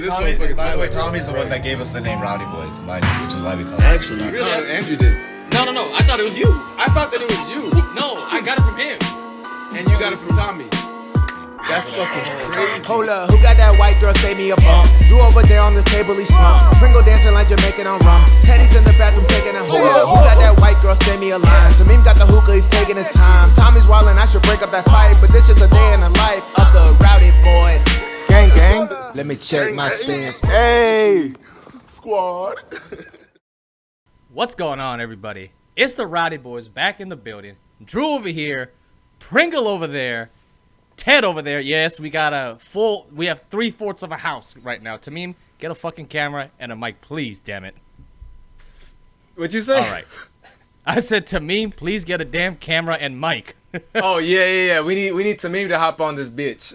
Tommy's the one that gave us the name Rowdy Boys, mind you, which is why we call it. Actually, Really? Andrew did. No. I thought it was you. I thought that it was you, No, I got it from him. and you got it from Tommy. That's fucking crazy. Hold up, who got that white girl, save me a bump? Drew over there on the table, he slumped. Pringle dancing like Jamaican on rum. Teddy's in the bathroom taking a hold up. Who got that white girl, send me a line? Tamim got the hookah, he's taking his time. Tommy's wildin', I should break up that fight, but this is a day in the life of the Rowdy Boys. Gang, gang. Let me check my stance. Hey, squad. What's going on, everybody? It's the Rowdy Boys back in the building. Drew over here, Pringle over there, Ted over there. Yes, we have 3/4 of a house right now. Tamim, get a fucking camera and a mic, please, damn it. What'd you say? All right. I said, Tamim, please get a damn camera and mic. Oh yeah. We need Tamim to hop on this bitch.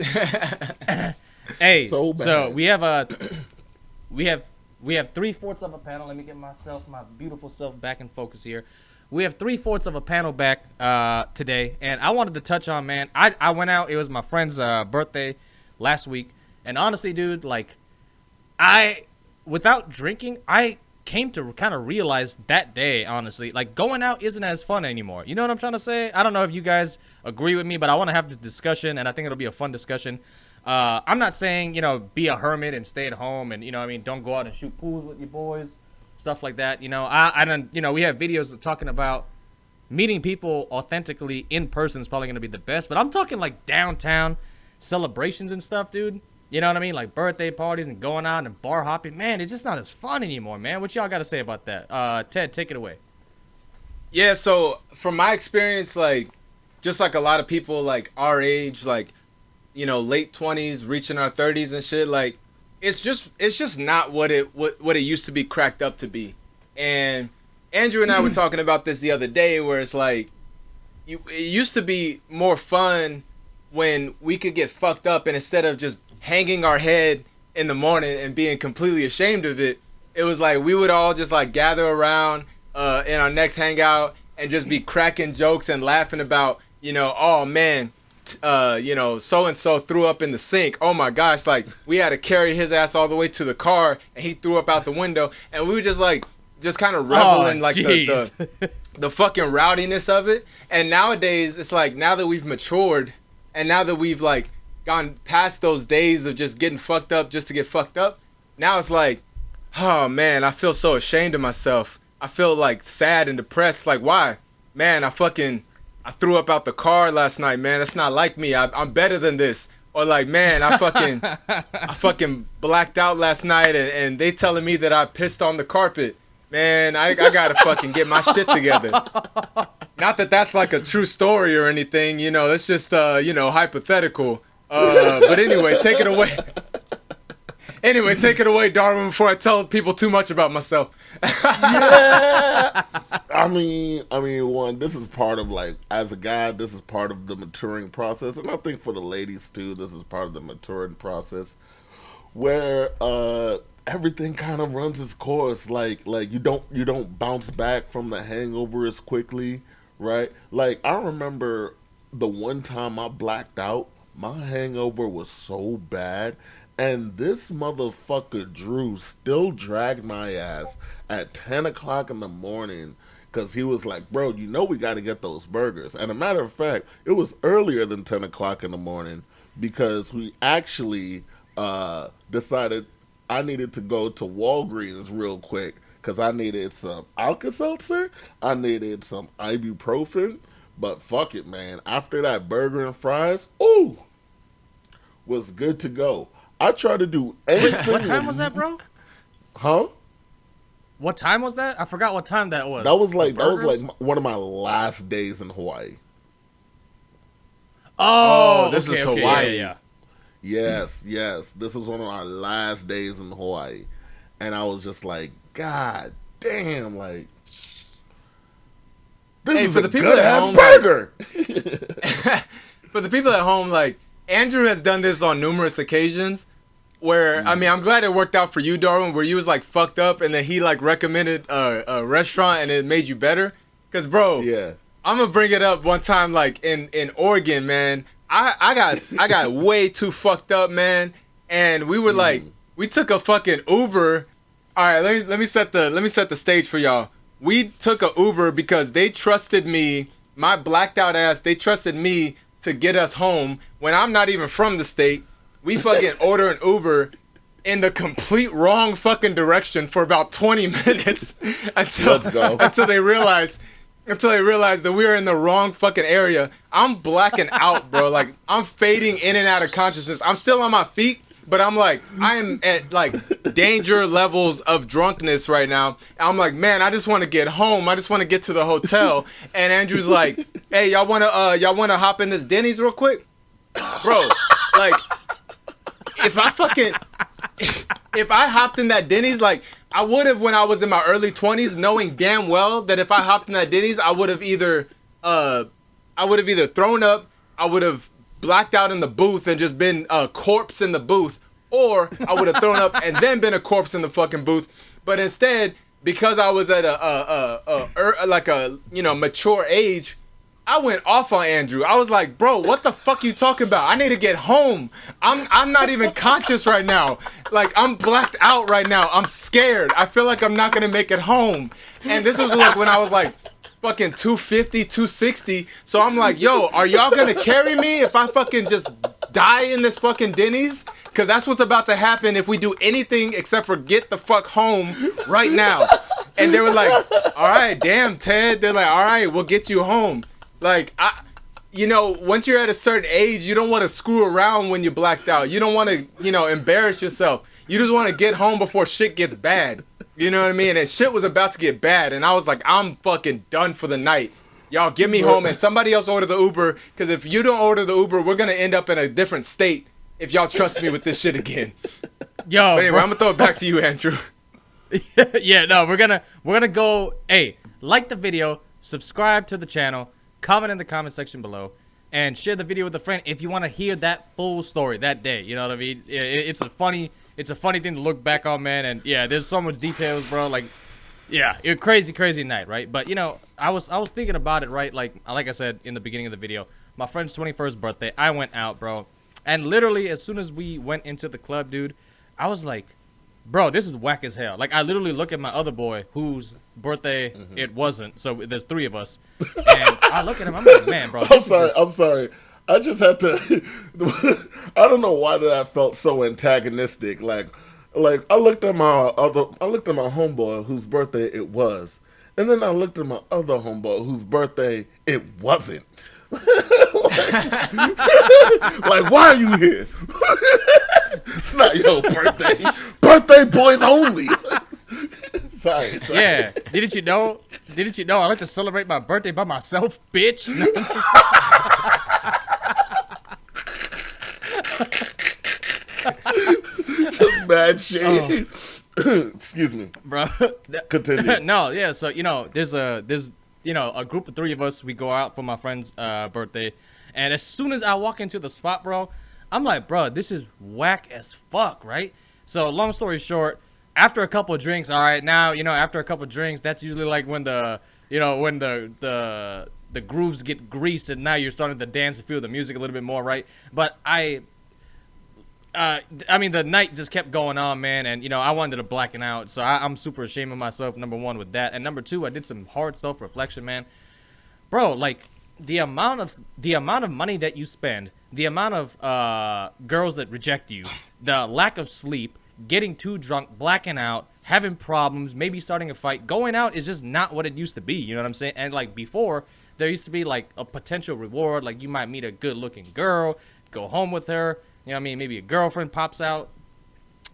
Hey, So bad. so we have 3/4 of a panel. Let me get my beautiful self back in focus here. We have 3/4 of a panel back today, and I wanted to touch on, man. I went out. It was my friend's birthday last week, and honestly, dude, like, without drinking, I came to kind of realize that day, honestly, like, going out isn't as fun anymore. You know what I'm trying to say? I don't know if you guys agree with me, but I want to have this discussion, and I think it'll be a fun discussion. I'm not saying, be a hermit and stay at home and, don't go out and shoot pools with your boys, stuff like that. We have videos talking about meeting people authentically in person is probably going to be the best. But I'm talking like downtown celebrations and stuff, dude. You know what I mean? Like birthday parties and going out and bar hopping. Man, it's just not as fun anymore, man. What y'all got to say about that? Ted, take it away. Yeah, so from my experience, like, just like a lot of people like our age, like, late 20s, reaching our 30s and shit, like, it's just not what it used to be cracked up to be. And Andrew and I were talking about this the other day, where it's like, it used to be more fun when we could get fucked up, and instead of just hanging our head in the morning and being completely ashamed of it, it was like we would all just like gather around in our next hangout and just be cracking jokes and laughing about, oh man, so and so threw up in the sink. Oh my gosh, like we had to carry his ass all the way to the car and he threw up out the window, and we were just kind of reveling like the fucking rowdiness of it. And nowadays it's like, now that we've matured and now that we've like gone past those days of just getting fucked up just to get fucked up, now it's like, oh man, I feel so ashamed of myself. I feel like sad and depressed. Like, why? Man, I threw up out the car last night, man. That's not like me. I'm better than this. Or like, man, I fucking blacked out last night and they telling me that I pissed on the carpet. Man, I gotta fucking get my shit together. Not that that's like a true story or anything, it's just, hypothetical. But anyway, take it away. Anyway, take it away, Darwin, before I tell people too much about myself. Yeah. I mean, one, this is part of, like, as a guy, this is part of the maturing process. And I think for the ladies, too, this is part of the maturing process where everything kind of runs its course. Like you don't bounce back from the hangover as quickly, right? Like, I remember the one time I blacked out, my hangover was so bad. And this motherfucker Drew still dragged my ass at 10 o'clock in the morning because he was like, bro, we got to get those burgers. And a matter of fact, it was earlier than 10 o'clock in the morning because we actually decided I needed to go to Walgreens real quick because I needed some Alka-Seltzer, I needed some ibuprofen, but fuck it, man. After that burger and fries, ooh, was good to go. I try to do anything. What time was that, bro? Huh? What time was that? I forgot what time that was. That was like one of my last days in Hawaii. Oh, this is okay, Hawaii. Yeah. Yes. This is one of my last days in Hawaii. And I was just like, God damn, like, this is for a the people good at ass home, burger. For the people at home, like, Andrew has done this on numerous occasions where, I mean, I'm glad it worked out for you, Darwin, where you was like fucked up and then he like recommended a restaurant and it made you better. Cause bro, Yeah. I'm gonna bring it up one time, like in Oregon, man. I got way too fucked up, man. And we were like we took a fucking Uber. All right, let me set the stage for y'all. We took a Uber because they trusted me, my blacked out ass. They trusted me to get us home when I'm not even from the state. We fucking order an Uber in the complete wrong fucking direction for about 20 minutes until they realized that we were in the wrong fucking area. I'm blacking out, bro. Like, I'm fading in and out of consciousness. I'm still on my feet, but I'm like, I am at like danger levels of drunkenness right now. I'm like, man, I just want to get home. I just want to get to the hotel. And Andrew's like, hey, y'all wanna hop in this Denny's real quick? Bro, like, if I hopped in that Denny's, like, I would have when I was in my early 20s, knowing damn well that if I hopped in that Denny's, I would have either thrown up, I would have blacked out in the booth and just been a corpse in the booth, or I would have thrown up and then been a corpse in the fucking booth. But instead, because I was at a mature age, I went off on Andrew. I was like, bro, what the fuck you talking about? I need to get home. I'm not even conscious right now. Like, I'm blacked out right now. I'm scared. I feel like I'm not gonna make it home. And this was like when I was like fucking 250, 260. So I'm like, yo, are y'all gonna carry me if I fucking just die in this fucking Denny's? Because that's what's about to happen if we do anything except for get the fuck home right now. And they were like, all right, damn, Ted. They're like, all right, we'll get you home. Like, once you're at a certain age, you don't want to screw around when you're blacked out. You don't want to, embarrass yourself. You just want to get home before shit gets bad. You know what I mean? And shit was about to get bad. And I was like, I'm fucking done for the night. Y'all get me home and somebody else order the Uber. Because if you don't order the Uber, we're going to end up in a different state if y'all trust me with this shit again. Yo, but anyway, I'm going to throw it back to you, Andrew. Yeah, no, we're gonna go, hey, like the video, subscribe to the channel, comment in the comment section below, and share the video with a friend if you want to hear that full story that day. You know what I mean? It's a funny thing to look back on, man. And yeah, there's so much details, bro. Like, yeah, it was crazy night, right? But I was thinking about it, right? Like I said in the beginning of the video, my friend's 21st birthday, I went out, bro, and literally as soon as we went into the club, dude, I was like, bro, this is whack as hell. Like, I literally look at my other boy whose birthday it wasn't. So there's 3 of us. And I look at him, I'm like, man, bro. I'm sorry. I just had to. I don't know why that felt so antagonistic. Like I looked at my homeboy whose birthday it was, and then I looked at my other homeboy whose birthday it wasn't. Like, why are you here? It's not your birthday. Birthday boys only. Sorry. Yeah. Didn't you know I like to celebrate my birthday by myself, bitch? Mad shade. Excuse me, bro. Continue. No, yeah. So there's a group of 3 of us. We go out for my friend's birthday, and as soon as I walk into the spot, bro, I'm like, bro, this is whack as fuck, right? So long story short, after a couple of drinks, all right, now after a couple of drinks, that's usually like when the grooves get greased, and now you're starting to dance and feel the music a little bit more, right? But I mean, the night just kept going on, man, and I wanted to blacken out, so I'm super ashamed of myself. Number 1 with that, and number 2, I did some hard self-reflection, man, bro. Like the amount of money that you spend, the amount of girls that reject you, the lack of sleep, getting too drunk, blacking out, having problems, maybe starting a fight, going out is just not what it used to be. You know what I'm saying? And like before, there used to be like a potential reward, like you might meet a good-looking girl, go home with her. You know what I mean? Maybe a girlfriend pops out,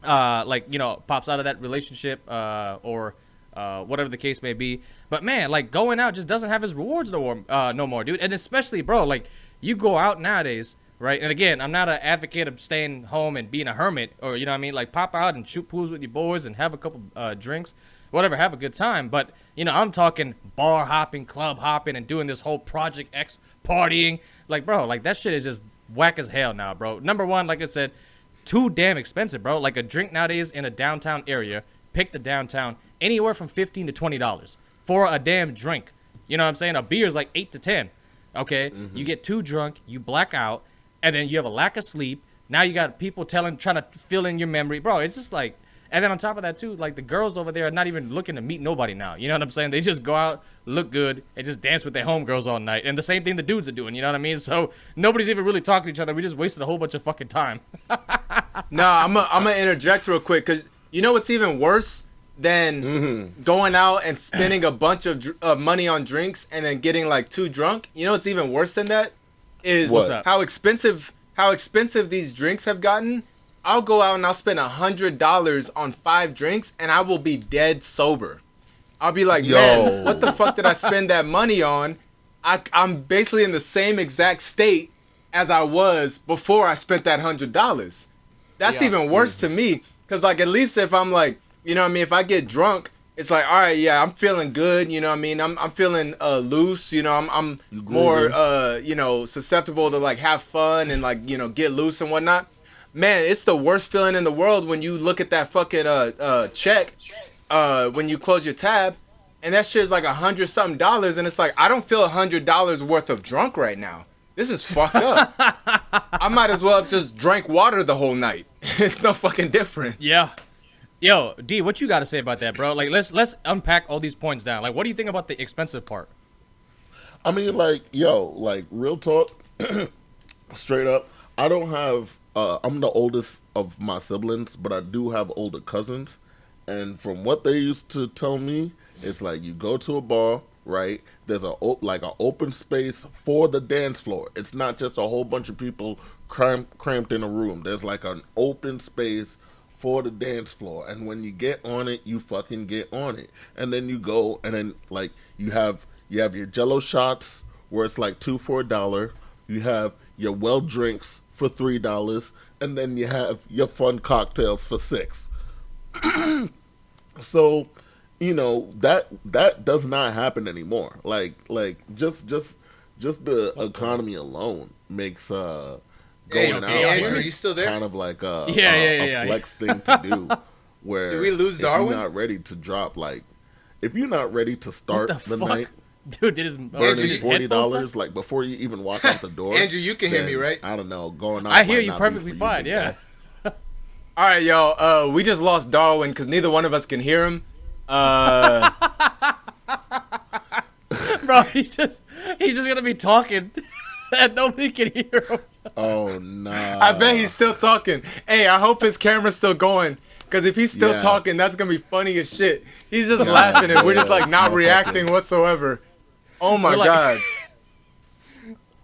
pops out of that relationship, or whatever the case may be. But man, like going out just doesn't have its rewards no more, dude. And especially, bro, like you go out nowadays, right? And again, I'm not an advocate of staying home and being a hermit, or like pop out and shoot pools with your boys and have a couple drinks, whatever, have a good time. But I'm talking bar hopping, club hopping, and doing this whole Project X partying. Like, bro, like that shit is just whack as hell now, bro. Number 1, like I said, too damn expensive, bro. Like a drink nowadays in a downtown area, pick the downtown, anywhere from $15 to $20 for a damn drink. You know what I'm saying? A beer is like 8 to 10. Okay, You get too drunk, you black out, and then you have a lack of sleep. Now you got people trying to fill in your memory, bro. It's just like, and then on top of that too, like the girls over there are not even looking to meet nobody now. You know what I'm saying? They just go out, look good, and just dance with their homegirls all night. And the same thing the dudes are doing. You know what I mean? So nobody's even really talking to each other. We just wasted a whole bunch of fucking time. Nah, I'm gonna interject real quick because you know what's even worse than going out and spending a bunch of money on drinks and then getting like too drunk. You know what's even worse than that is how expensive these drinks have gotten. I'll go out and I'll spend $100 on 5 drinks and I will be dead sober. I'll be like, man, what the fuck did I spend that money on? I'm basically in the same exact state as I was before I spent that $100. That's even worse to me, because like at least if I'm like, you know what I mean, if I get drunk, it's like, all right, yeah, I'm feeling good, you know what I mean, I'm feeling loose, you know, I'm more you know, susceptible to like have fun and like, you know, get loose and whatnot. Man, it's the worst feeling in the world when you look at that fucking check when you close your tab and that shit is like $100-something, and it's like, I don't feel $100 worth of drunk right now. This is fucked up. I might as well have just drank water the whole night. It's no fucking different. Yeah. Yo, D, what you got to say about that, bro? Like, let's unpack all these points down. Like, what do you think about the expensive part? I mean, like, yo, like, real talk, straight up, I don't have, I'm the oldest of my siblings, but I do have older cousins. And from what they used to tell me, it's like you go to a bar, right? There's an open space for the dance floor. It's not just a whole bunch of people cramped in a room. There's like an open space for the dance floor, and when you get on it, you fucking get on it. And then you go, and then like you have your Jello shots where it's like 2 for $1. You have your well drinks for $3, and then you have your fun cocktails for $6. So, you know, that does not happen anymore. Like just the economy alone makes going out Andrew, you still there? kind of like a flex thing to do. Where did we lose Darwin? If you're not ready to drop, like if you're not ready to start the night, dude, did his burning $40 like before you even walk out the door. Andrew, you can hear me, right? I don't know. Going out. I hear you perfectly fine. Yeah. All right, y'all. We just lost Darwin because neither one of us can hear him. Bro, he's just gonna be talking and nobody can hear him. Oh no! I bet he's still talking. Hey, I hope his camera's still going, because if he's still talking, that's gonna be funny as shit. He's just laughing and we're just like not reacting whatsoever. Oh my god.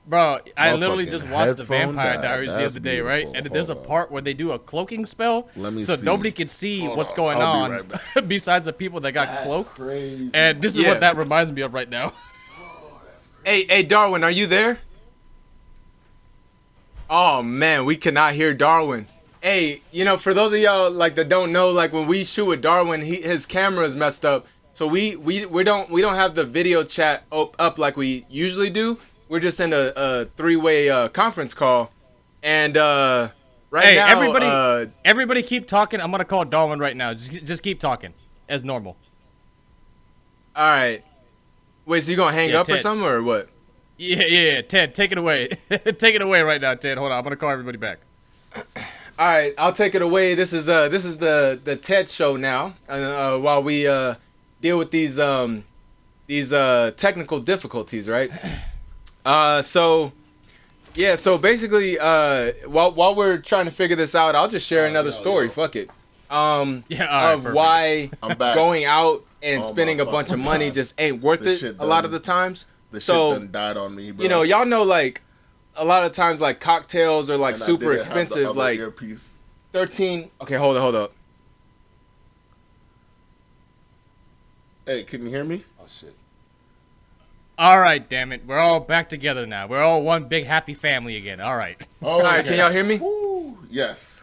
Bro, I literally just watched the Vampire Diaries the other day, right? And there's a part where they do a cloaking spell, so nobody can see what's going on besides the people that got cloaked. Crazy. And this is what that reminds me of right now. Hey, Darwin, are you there? Oh man, we cannot hear Darwin. Hey, you know, for those of y'all like that don't know, like when we shoot with Darwin, his camera is messed up, so we don't have the video chat up like we usually do. We're just in a 3-way conference call, and now everybody keep talking. I'm gonna call Darwin right now. Just keep talking as normal. All right. Wait, so you gonna hang up Ted. or something or what? Yeah. Ted, take it away. Take it away right now, Ted. Hold on, I'm gonna call everybody back. All right, I'll take it away. This is the Ted show now. While we deal with these technical difficulties, right? So basically, while we're trying to figure this out, I'll just share another story. Fuck it. Why going out and spending a bunch of money just ain't worth it a lot of the times. The shit done died on me, bro. You know, y'all know, like, a lot of times, like, cocktails are, like, super expensive, like, earpiece. 13... Okay, hold up. Hey, can you hear me? Oh, shit. All right, damn it. We're all back together now. We're all one big happy family again. All right. All right, can y'all hear me? Woo. Yes.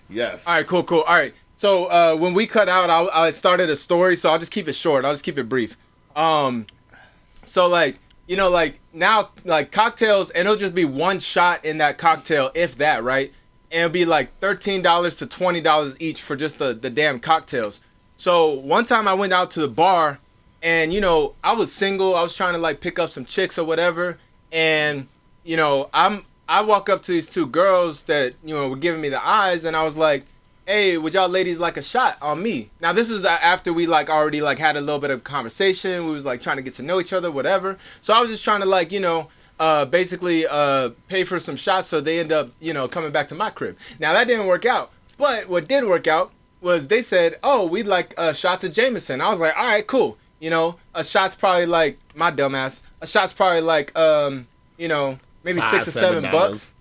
All right, cool. All right. So, when we cut out, I started a story, so I'll just keep it short. I'll just keep it brief. So, like, you know, like, now, like, cocktails, and it'll just be one shot in that cocktail, if that, right? And it'll be, like, $13 to $20 each for just the damn cocktails. So, one time I went out to the bar, and, you know, I was single. I was trying to, like, pick up some chicks or whatever. And, you know, I'm I walk up to these two girls that, you know, were giving me the eyes, and I was like, hey, would y'all ladies like a shot on me? Now, this is after we, like, already, like, had a little bit of conversation. We was, like, trying to get to know each other, whatever. So I was just trying to, like, you know, basically pay for some shots so they end up, you know, coming back to my crib. Now, that didn't work out. But what did work out was they said, oh, we'd like shots of Jameson. I was like, all right, cool. You know, a shot's probably, like, my dumbass, a shot's probably, like, you know, maybe $6 or $7 bucks.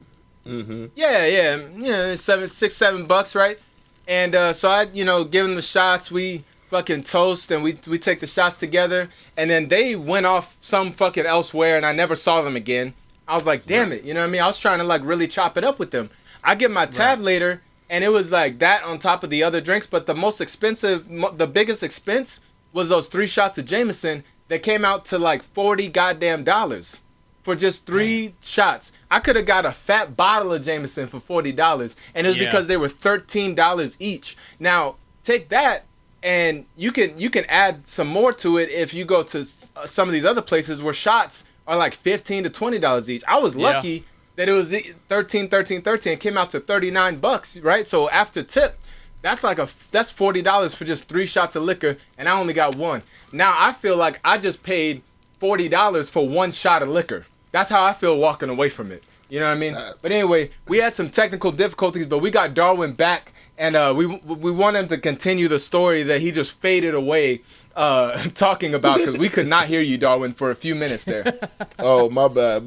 Mm-hmm. Yeah, $7, right? And so I, you know, give them the shots. We fucking toast and we take the shots together. And then they went off some fucking elsewhere, and I never saw them again. I was like, damn it, you know what I mean? I was trying to like really chop it up with them. I get my tab later, and it was like that on top of the other drinks. But the most expensive, the biggest expense was those 3 shots of Jameson that came out to like $40 goddamn dollars. For just 3 shots. I could have got a fat bottle of Jameson for $40, and it was because they were $13 each. Now, take that, and you can add some more to it if you go to some of these other places where shots are like $15 to $20 each. I was lucky that it was 13, it came out to $39, right? So after tip, that's $40 for just 3 shots of liquor, and I only got 1. Now I feel like I just paid $40 for 1 shot of liquor. That's how I feel walking away from it. You know what I mean? But anyway, we had some technical difficulties, but we got Darwin back, and we want him to continue the story that he just faded away talking about, because we could not hear you, Darwin, for a few minutes there. Oh, my bad.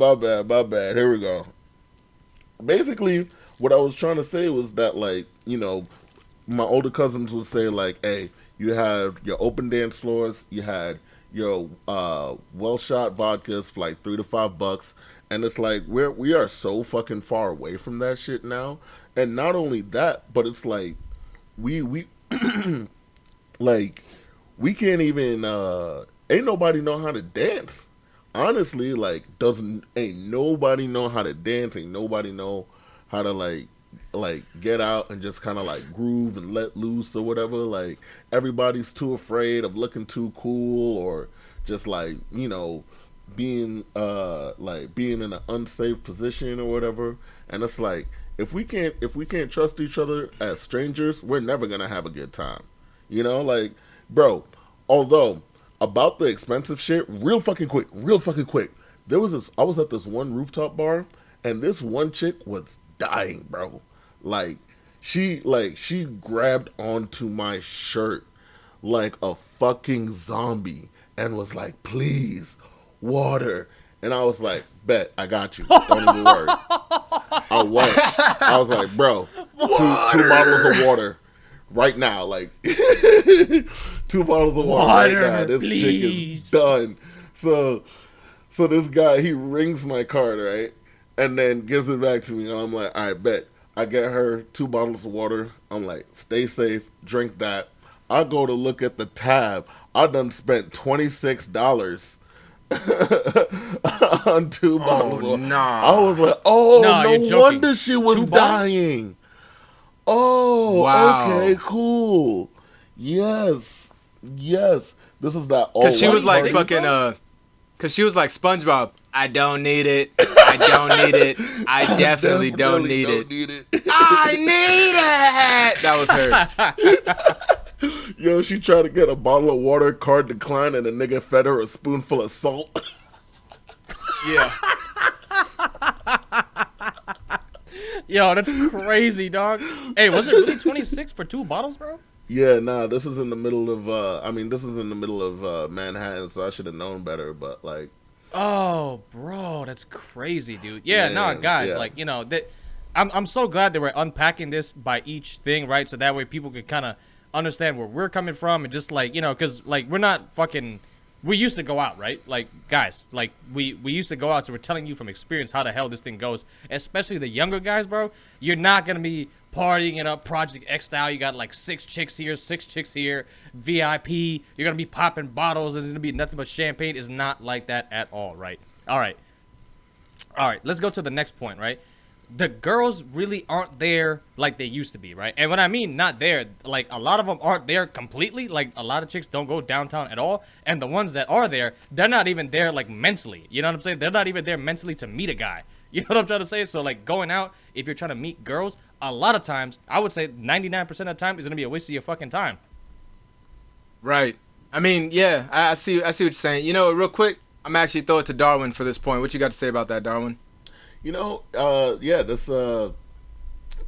Here we go. Basically, what I was trying to say was that, like, you know, my older cousins would say, like, hey, you have your open dance floors, you had your well shot vodkas for like $3 to $5, and it's like we are so fucking far away from that shit now. And not only that, but it's like we like we can't even ain't nobody know how to dance. Honestly, like ain't nobody know how to dance, ain't nobody know how to like get out and just kind of like groove and let loose or whatever. Like everybody's too afraid of looking too cool, or just like, you know, being in an unsafe position or whatever. And it's like if we can't trust each other as strangers, we're never gonna have a good time. You know, like, bro, although about the expensive shit, real fucking quick, I was at this one rooftop bar, and this one chick was dying, bro. Like she grabbed onto my shirt like a fucking zombie and was like, please, water. And I was like, bet, I got you, don't even worry. I was like, bro, two bottles of water right now, like 2 bottles of water right now. This chick is done. So this guy, he rings my card, right? And then gives it back to me, and I'm like, all right, bet. I get her 2 bottles of water. I'm like, stay safe, drink that. I go to look at the tab. I done spent $26 on 2 bottles of water. Nah. I was like, no wonder she was dying. Oh, wow. Okay, cool. Yes. This is that all. Because she was like fucking, because she was like SpongeBob. I don't need it. I don't need it. I definitely don't need it. I need it. That was her. Yo, she tried to get a bottle of water, card declined, and the nigga fed her a spoonful of salt. Yeah. Yo, that's crazy, dog. Hey, was it really 26 for 2 bottles, bro? Yeah, nah, this is in the middle of Manhattan, so I should have known better, but like. Oh, bro, that's crazy, dude. Yeah, no, guys, like, you know, I'm so glad that we're unpacking this by each thing, right? So that way people can kind of understand where we're coming from, and just like, you know, because like we're not fucking. We used to go out, right? Like, guys, like we used to go out, so we're telling you from experience how the hell this thing goes. Especially the younger guys, bro. You're not gonna be partying it up Project X style. You got like 6 chicks here, VIP. You're gonna be popping bottles, and there's gonna be nothing but champagne. It's not like that at all, right? All right. Let's go to the next point, right? The girls really aren't there like they used to be, right? And when I mean not there, like a lot of them aren't there completely. Like a lot of chicks don't go downtown at all. And the ones that are there, they're not even there like mentally. You know what I'm saying? They're not even there mentally to meet a guy. You know what I'm trying to say? So like going out, if you're trying to meet girls, a lot of times, I would say 99% of the time is gonna be a waste of your fucking time. Right. I mean, yeah, I see what you're saying. You know, real quick, I'm actually throw it to Darwin for this point. What you got to say about that, Darwin? You know, yeah, this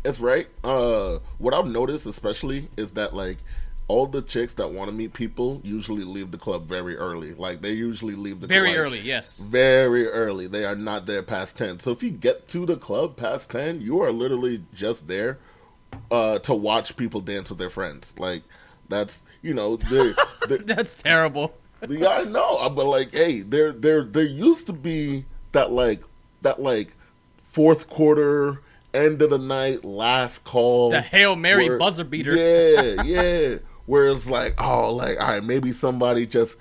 it's right. What I've noticed especially is that like all the chicks that want to meet people usually leave the club very early. Like they usually leave the Very club early, yes. very early. They are not there past 10. So if you get to the club past 10, you are literally just there to watch people dance with their friends. Like that's, you know, That's terrible. yeah, I know, but like, hey, there used to be that fourth quarter, end of the night, last call, The Hail Mary buzzer beater. yeah, where it's like, oh, like, all right, maybe somebody just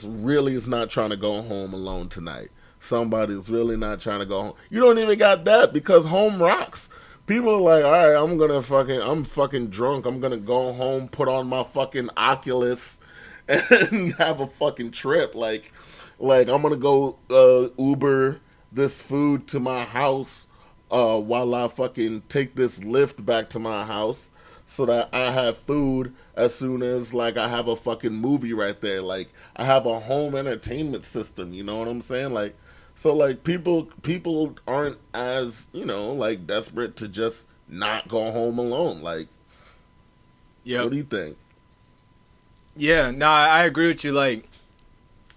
really is not trying to go home alone tonight. Somebody's really not trying to go home. You don't even got that because home rocks. People are like, all right, I'm fucking drunk. I'm gonna go home, put on my fucking Oculus, and have a fucking trip. Like I'm gonna go Uber this food to my house while I fucking take this lift back to my house so that I have food as soon as like I have a fucking movie right there. Like I have a home entertainment system. You know what I'm saying? Like. So like people aren't as, you know, like desperate to just not go home alone. Like, Yeah. what do you think? Yeah, no, I agree with you. Like,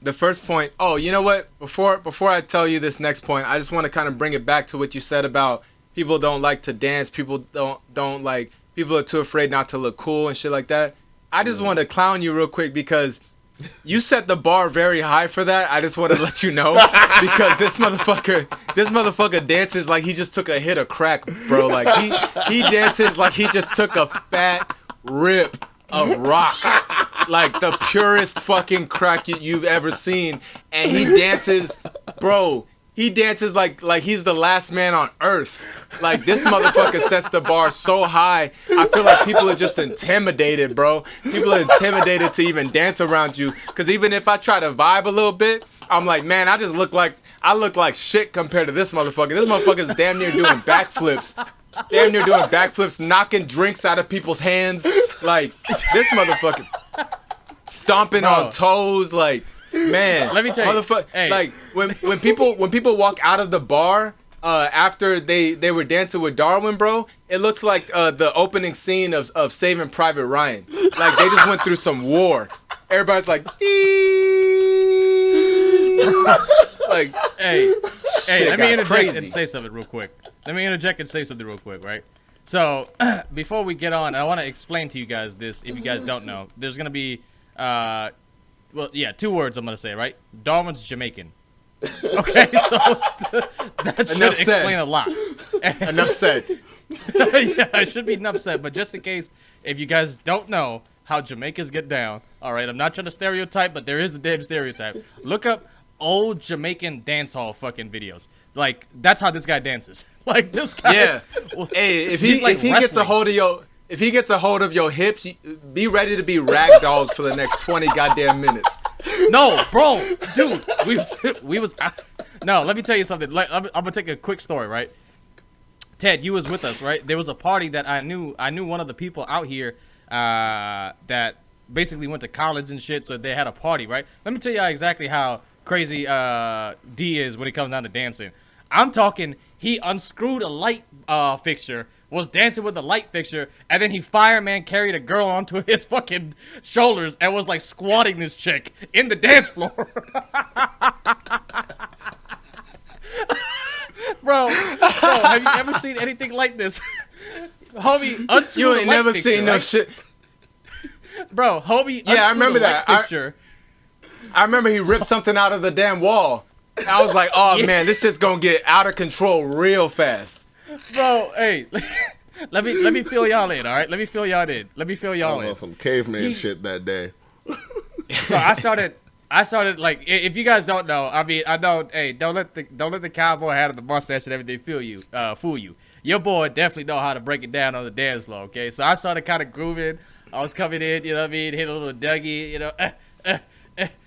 the first point. Oh, you know what? Before I tell you this next point, I just want to kind of bring it back to what you said about people don't like to dance. People don't like. People are too afraid not to look cool and shit like that. I just want to clown you real quick because you set the bar very high for that. I just want to let you know because this motherfucker dances like he just took a hit of crack, bro. Like he dances like he just took a fat rip of rock, like the purest fucking crack you've ever seen, and he dances, bro. He dances like he's the last man on earth. Like, this motherfucker sets the bar so high, I feel like people are just intimidated, bro. People are intimidated to even dance around you. Because even if I try to vibe a little bit, I'm like, man, I look like shit compared to this motherfucker. This motherfucker's damn near doing backflips. Damn near doing backflips, knocking drinks out of people's hands. Like, this motherfucker stomping on toes, like... Man, Let me tell you, hey. Like when people walk out of the bar after they were dancing with Darwin, bro, it looks like the opening scene of Saving Private Ryan. Like they just went through some war. Everybody's like, like, Hey, let me interject crazy. and say something real quick. Right? So, before we get on, I want to explain to you guys this, if you guys don't know. There's going to be, well, yeah, 2 words I'm going to say, right? Darwin's Jamaican. Okay, so that should explain a lot. Enough said. Yeah, it should be enough said, but just in case, if you guys don't know how Jamaicans get down, all right, I'm not trying to stereotype, but there is a damn stereotype. Look up old Jamaican dance hall fucking videos. Like, that's how this guy dances. Like, this guy. Yeah. Hey, if he gets a hold of your... If he gets a hold of your hips, be ready to be ragdolled for the next 20 goddamn minutes. No, bro, dude, we was. No, let me tell you something. I'm gonna take a quick story, right? Ted, you was with us, right? There was a party that I knew one of the people out here that basically went to college and shit, so they had a party, right? Let me tell you exactly how crazy D is when it comes down to dancing. I'm talking, he unscrewed a light fixture, was dancing with the light fixture, and then he fireman carried a girl onto his fucking shoulders and was like squatting this chick in the dance floor. Bro, have you ever seen anything like this? Homie, unscrewed You the ain't light never fixture, seen no right? shit. Bro, homie, Yeah, I unscrewed remember the light that. fixture. I remember he ripped something out of the damn wall. I was like, oh Yeah. man, this shit's gonna get out of control real fast. Bro, hey, let me fill y'all in, all right? Let me fill y'all in. I was on some caveman shit that day. So I started like, if you guys don't know, I mean, I know, hey, don't let the cowboy hat and the mustache and everything fool you. Your boy definitely know how to break it down on the dance floor, okay? So I started kind of grooving. I was coming in, you know what I mean, hit a little Dougie, you know,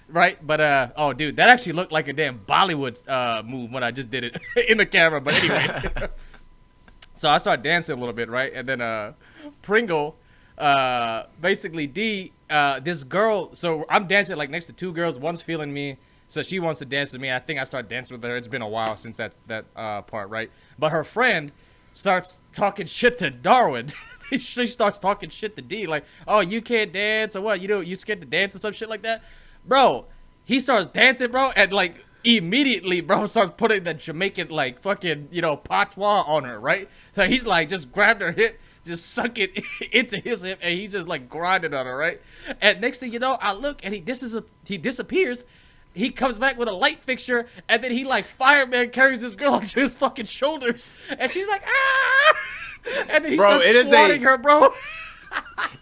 right? But oh, dude, that actually looked like a damn Bollywood move when I just did it in the camera. But anyway, so I started dancing a little bit, right? And then Pringle, basically this girl. So I'm dancing like next to two girls. One's feeling me, so she wants to dance with me. I think I started dancing with her. It's been a while since that part, right? But her friend starts talking shit to Darwin. She starts talking shit to D, like, "Oh, you can't dance or what? You scared to dance or some shit like that." Bro, he starts dancing, bro, and like immediately, bro, starts putting the Jamaican like fucking patois on her, right? So he's like just grabbed her hip, just sunk it into his hip, and he just like grinded on her, right? And next thing you know, I look and he disappears. He comes back with a light fixture, and then he like fireman carries this girl onto his fucking shoulders, and she's like, ah! And then he starts squatting her, bro.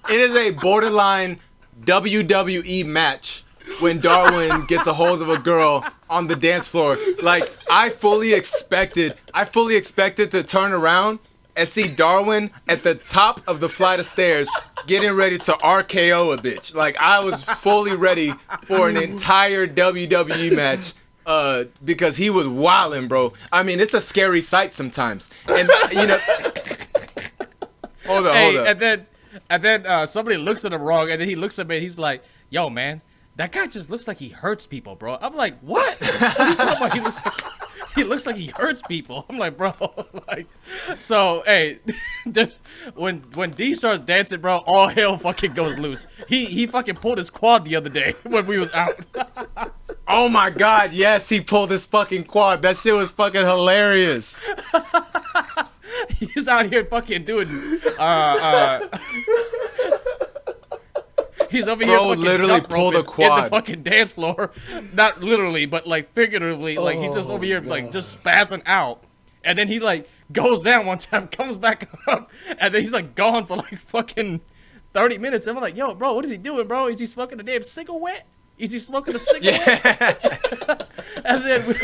It is a borderline WWE match when Darwin gets a hold of a girl on the dance floor. Like, I fully expected to turn around and see Darwin at the top of the flight of stairs getting ready to RKO a bitch. Like, I was fully ready for an entire WWE match. Because he was wildin', bro. I mean, it's a scary sight sometimes. And hold up. And then somebody looks at him wrong, and then he looks at me and he's like, "Yo, man, that guy just looks like he hurts people, bro." I'm like, "What?" What are you talking about? He looks like he hurts people. I'm like, bro, like, so hey, when D starts dancing, bro, all hell fucking goes loose. He fucking pulled his quad the other day when we was out. Oh my god, yes, he pulled his fucking quad. That shit was fucking hilarious. He's out here fucking doing he's over here fucking literally jump pulled a roping quad in the fucking dance floor. Not literally, but like figuratively. Like he's just over here like just spazzing out. And then he like goes down one time, comes back up, and then he's like gone for like fucking 30 minutes. And I'm like, yo, bro, what is he doing, bro? Is he smoking a damn cigarette? Is he smoking a cigarette? Yeah. And then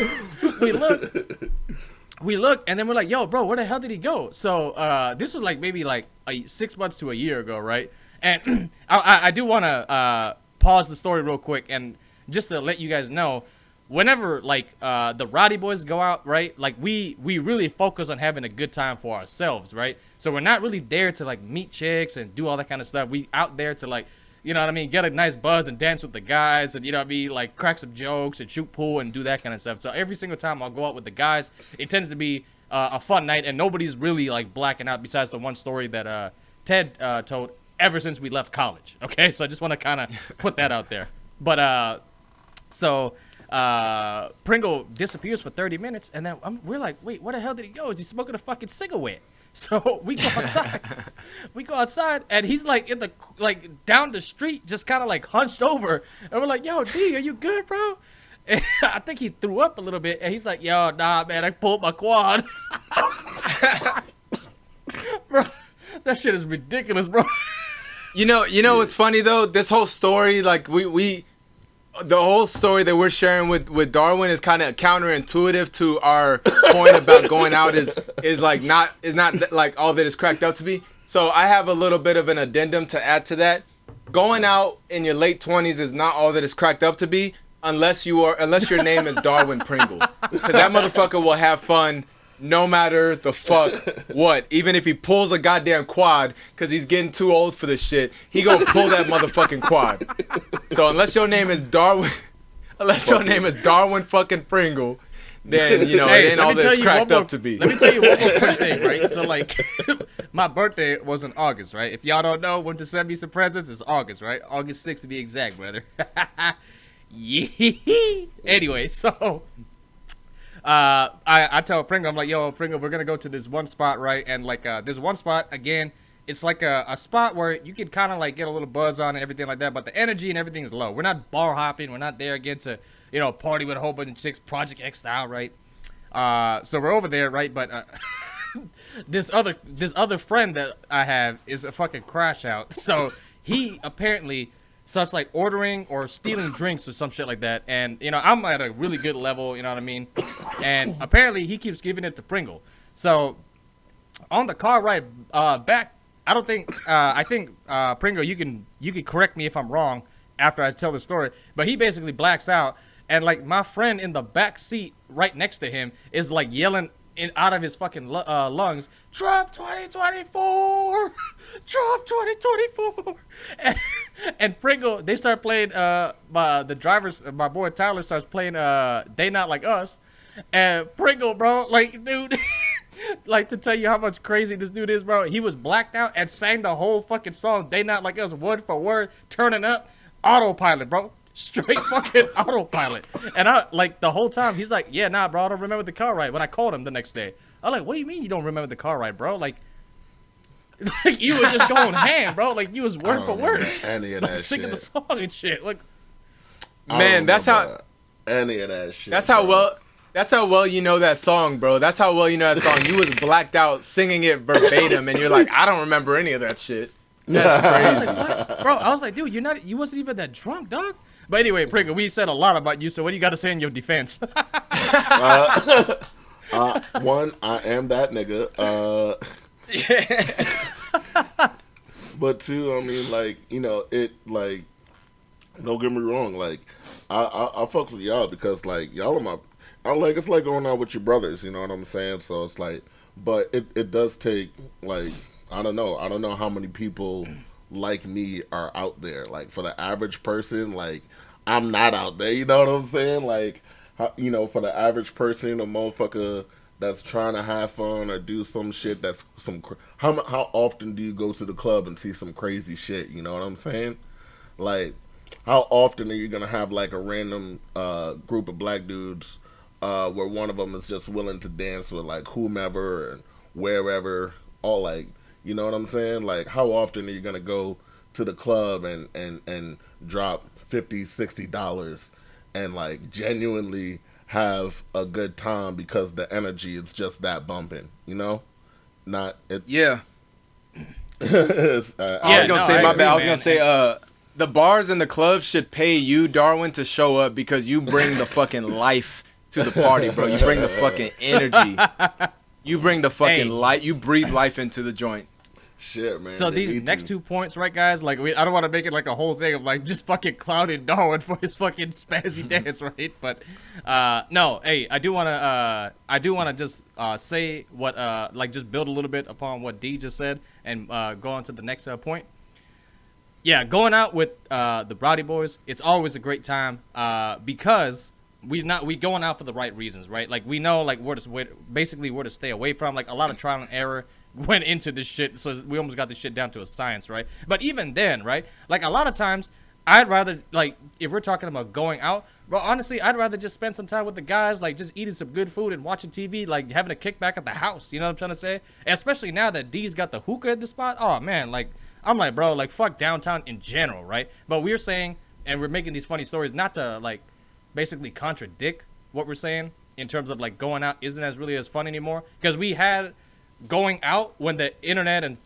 we look, and then we're like, yo, bro, where the hell did he go? So this was like maybe like 6 months to a year ago, right? And I do want to pause the story real quick, and just to let you guys know, whenever like the Rowdy boys go out, right? Like we really focus on having a good time for ourselves, right? So we're not really there to like meet chicks and do all that kind of stuff. We out there to like, you know what I mean, get a nice buzz and dance with the guys, and you know what I mean, like crack some jokes and shoot pool and do that kind of stuff. So every single time I'll go out with the guys, it tends to be a fun night, and nobody's really like blacking out besides the one story that Ted told ever since we left college. Okay, so I just want to kind of put that out there. But so Pringle disappears for 30 minutes, and then we're like, wait, where the hell did he go? Is he smoking a fucking cigarette? So we go outside. We go outside, and he's like in the down the street, just kind of like hunched over, and we're like, yo, D, are you good, bro? And I think he threw up a little bit, and he's like, yo, nah, man, I pulled my quad. Bro, that shit is ridiculous, bro. You know what's funny though? This whole story, like the whole story that we're sharing with Darwin is kind of counterintuitive to our point about going out is not like all that it's cracked up to be. So I have a little bit of an addendum to add to that. Going out in your late 20s is not all that it's cracked up to be unless your name is Darwin Pringle, because that motherfucker will have fun no matter the fuck what. Even if he pulls a goddamn quad because he's getting too old for this shit, he gonna pull that motherfucking quad. So unless your name is Darwin fucking Pringle, then it ain't all that it's cracked up to be. Let me tell you one more quick thing, right? So like, my birthday was in August, right? If y'all don't know when to send me some presents, it's August, right? August 6th to be exact, brother. Yeah. Anyway, so I tell Pringle, I'm like, yo, Pringle, we're gonna go to this one spot, right? And like this one spot, again, it's like a spot where you can kind of like get a little buzz on and everything like that, but the energy and everything is low. We're not bar hopping. We're not there again to party with a whole bunch of chicks, Project X style, right? So we're over there, right? But this other friend that I have is a fucking crash out. So he apparently starts like ordering or stealing drinks or some shit like that, and I'm at a really good level, you know what I mean? And apparently he keeps giving it to Pringle. So on the car ride back, I think Pringle, you can correct me if I'm wrong. after I tell the story. But he basically blacks out, and like my friend in the back seat right next to him is like yelling out of his fucking lungs, Trump 2024, Trump 2024, and Pringle, they start playing. My boy Tyler starts playing. They Not Like Us, and Pringle, bro, like dude. Like, to tell you how much crazy this dude is, bro, he was blacked out and sang the whole fucking song, They Not Like Us, word for word, turning up, autopilot, bro. Straight fucking autopilot. And I, like, the whole time, he's like, yeah, nah, bro, I don't remember the car ride. When I called him the next day, I'm like, what do you mean you don't remember the car ride, bro? Like you was just going ham, bro. Like, you was word for word. Any of like, that singing shit. the song and shit. Like, Man, that's how... Any of that shit. That's how well... That's how well you know that song, bro. That's how well you know that song. You was blacked out singing it verbatim, and you're like, I don't remember any of that shit. That's I was crazy. like, what? Bro, I was like, dude, you wasn't even that drunk, dog. But anyway, Pringle, we said a lot about you, so what do you got to say in your defense? One, I am that nigga. But two, I mean, like, you know, it, like, don't get me wrong, like, I fuck with y'all because, like, y'all are my, it's like going out with your brothers, you know what I'm saying? So it's like, but it does take, like, I don't know how many people like me are out there. Like, for the average person, like, I'm not out there, you know what I'm saying? Like, you know, for the average person, a motherfucker that's trying to have fun or do some shit that's how often do you go to the club and see some crazy shit, you know what I'm saying? Like, how often are you gonna have, like, a random group of black dudes where one of them is just willing to dance with, like, whomever and wherever, all, like, you know what I'm saying? Like, how often are you gonna go to the club and drop $50, $60 and, like, genuinely have a good time because the energy is just that bumping, you know? Not it. Yeah. I I was gonna say, my bad. I was gonna say, the bars and the clubs should pay you, Darwin, to show up because you bring the fucking life to the party, bro. You bring the fucking energy. You bring the fucking light. You breathe life into the joint. Shit, man. So these next 2 points, right, guys? Like, I don't want to make it like a whole thing of like just fucking clouding Darwin for his fucking spazzy dance, right? But no, hey, I do want to just say what like just build a little bit upon what D just said and go on to the next point. Yeah, going out with the Rowdy boys, it's always a great time because we going out for the right reasons, right? Like, we know like where to stay away from. Like, a lot of trial and error went into this shit, so we almost got this shit down to a science, right? But even then, right, like, a lot of times I'd rather, like, if we're talking about going out, bro, honestly, I'd rather just spend some time with the guys, like, just eating some good food and watching TV, like, having a kickback at the house, you know what I'm trying to say? Especially now that D's got the hookah at the spot. Oh man, like, I'm like, bro, like, fuck downtown in general, right? But we're saying, and we're making these funny stories not to, like, basically contradict what we're saying in terms of, like, going out isn't as really as fun anymore, because we had going out when the internet and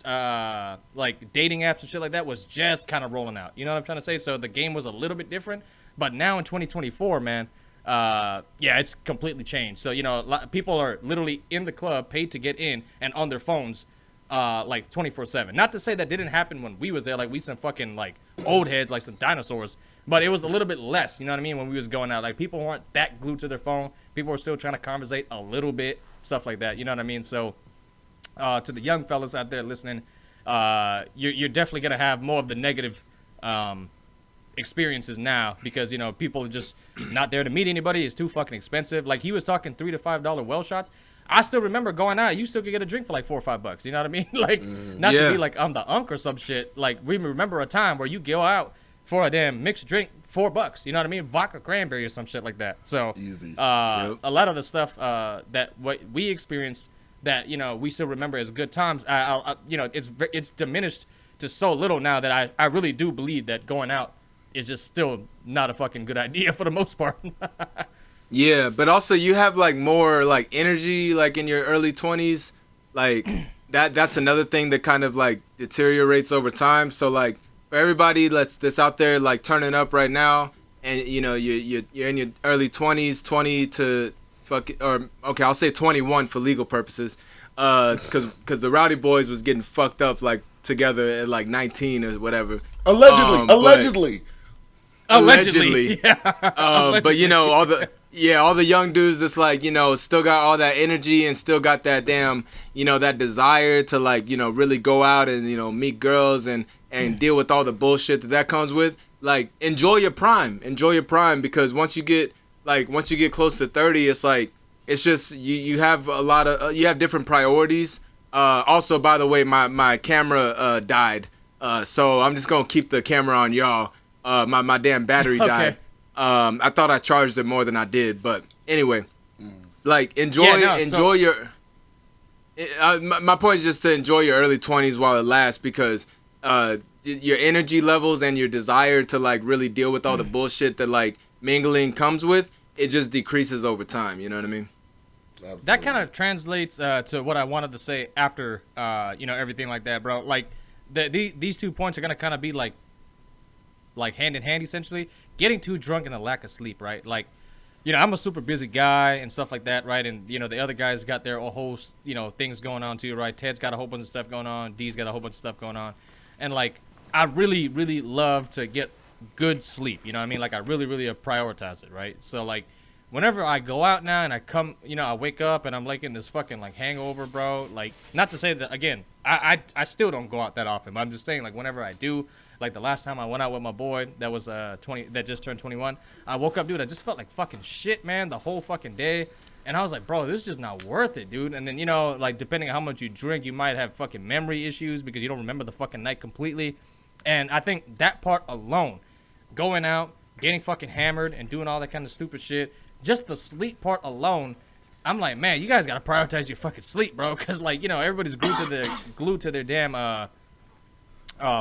like dating apps and shit like that was just kind of rolling out, you know what I'm trying to say? So the game was a little bit different, but now in 2024, man, yeah, it's completely changed. So, you know, people are literally in the club, paid to get in, and on their phones like 24/7. Not to say that didn't happen when we was there, like, we some fucking like old heads, like some dinosaurs, but it was a little bit less, you know what I mean, when we was going out. Like, people weren't that glued to their phone. People were still trying to conversate a little bit, stuff like that, you know what I mean? So to the young fellas out there listening, you're definitely going to have more of the negative experiences now because, you know, people are just not there to meet anybody. It's too fucking expensive. Like, he was talking $3 to $5 well shots. I still remember going out, you still could get a drink for like $4 or $5. You know what I mean? Like, not to be like I'm the unk or some shit. Like, we remember a time where you go out for a damn mixed drink, $4. You know what I mean? Vodka cranberry or some shit like that. So Easy. Yep. A lot of the stuff that what we experienced that, you know, we still remember as good times, you know, it's diminished to so little now that I really do believe that going out is just still not a fucking good idea for the most part. Yeah, but also you have like more like energy like in your early 20s. Like that's another thing that kind of like deteriorates over time. So like for everybody that's out there like turning up right now, and you know you're in your early 20s, 20 to I'll say 21 for legal purposes, because the Rowdy boys was getting fucked up like together at like 19 or whatever. Allegedly. Allegedly. But you know, all the young dudes that's like, you know, still got all that energy and still got that damn, you know, that desire to like, you know, really go out and, you know, meet girls and deal with all the bullshit that comes with. Like, enjoy your prime because once you get close to 30, it's like, it's just you have a lot of you have different priorities. Also, by the way, my camera died, so I'm just gonna keep the camera on y'all. My damn battery died. I thought I charged it more than I did, but anyway, like enjoy your. My point is just to enjoy your early 20s while it lasts, because your energy levels and your desire to like really deal with all the bullshit that like mingling comes with, it just decreases over time. You know what I mean? Absolutely. That kind of translates to what I wanted to say after, you know, everything like that, bro. Like, these 2 points are gonna kind of be like hand in hand, essentially. Getting too drunk and the lack of sleep, right? Like, you know, I'm a super busy guy and stuff like that, right? And, you know, the other guys got their whole, you know, things going on too, right? Ted's got a whole bunch of stuff going on. D's got a whole bunch of stuff going on. And, like, I really, really love to get good sleep, you know what I mean? Like, I really, really prioritize it, right? So, like, whenever I go out now and I come, you know, I wake up and I'm like in this fucking like hangover, bro. Like, not to say that, again, I still don't go out that often, but I'm just saying, like, whenever I do, like the last time I went out with my boy that was 20, that just turned 21, I woke up, dude, I just felt like fucking shit, man, the whole fucking day. And I was like, bro, this is just not worth it, dude. And then, you know, like, depending on how much you drink, you might have fucking memory issues because you don't remember the fucking night completely. And I think that part alone, going out, getting fucking hammered and doing all that kind of stupid shit, just the sleep part alone, I'm like, man, you guys gotta prioritize your fucking sleep, bro. Cause like, you know, everybody's glued to their damn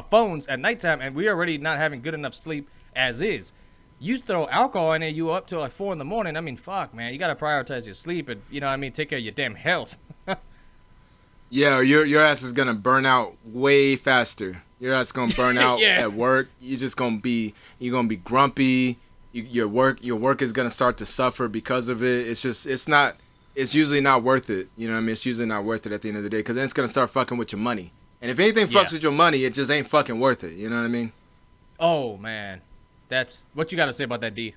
phones at nighttime, and we already not having good enough sleep as is. You throw alcohol in there, you up till like 4 a.m. I mean, fuck, man, you gotta prioritize your sleep and, you know what I mean, take care of your damn health. Yeah, or your ass is gonna burn out way faster. Your ass is gonna burn out at work. You're gonna be grumpy. Your work is gonna start to suffer because of it. It's usually not worth it. You know what I mean? It's usually not worth it at the end of the day, because then it's gonna start fucking with your money. And if anything fucks with your money, it just ain't fucking worth it. You know what I mean? Oh man, that's what you got to say about that, D.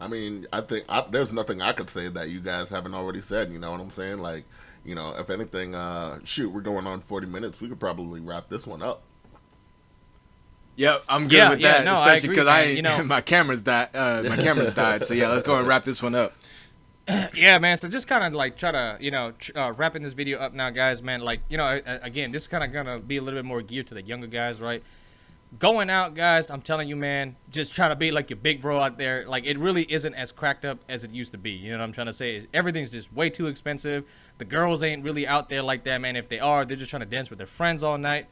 I mean, I think there's nothing I could say that you guys haven't already said. You know what I'm saying? Like, you know, if anything, shoot, we're going on 40 minutes. We could probably wrap this one up. Yep, I'm good with that. No, especially because you know, my camera's died. So yeah, let's go and wrap this one up. Yeah, man. So just kind of like try to, you know, wrapping this video up now, guys, man. Like, you know, again, this is kind of gonna be a little bit more geared to the younger guys, right? Going out, guys, I'm telling you, man, just try to be like your big bro out there. Like, it really isn't as cracked up as it used to be. You know what I'm trying to say? Everything's just way too expensive. The girls ain't really out there like that, man. If they are, they're just trying to dance with their friends all night.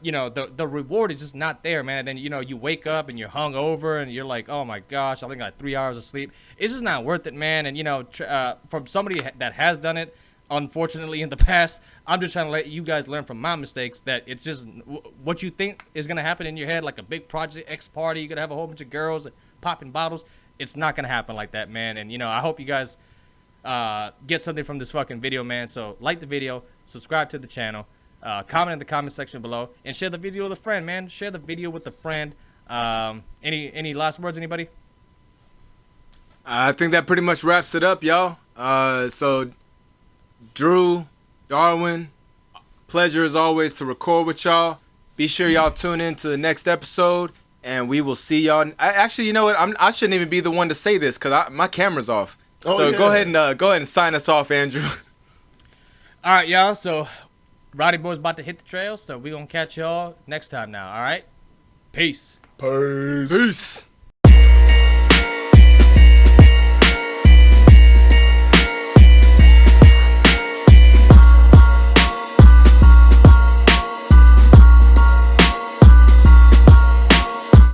You know, the reward is just not there, man. And then, you know, you wake up and you're hungover and you're like, oh my gosh, I only got 3 hours of sleep. It's just not worth it, man. And, you know, from somebody that has done it, unfortunately, in the past, I'm just trying to let you guys learn from my mistakes that it's just what you think is going to happen in your head, like a big Project X party. You're going to have a whole bunch of girls popping bottles. It's not going to happen like that, man. And, you know, I hope you guys get something from this fucking video, man. So like the video, subscribe to the channel. Comment in the comment section below and share the video with a friend, man. Share the video with a friend. Any last words, anybody? I think that pretty much wraps it up, y'all. So Drew, Darwin, pleasure as always to record with y'all. Be sure y'all tune in to the next episode, and we will see y'all. Actually, you know what? I shouldn't even be the one to say this because my camera's off. So go ahead and sign us off, Andrew. All right, y'all. So Rowdy Boy's about to hit the trail, so we're going to catch y'all next time now, all right? Peace. Peace.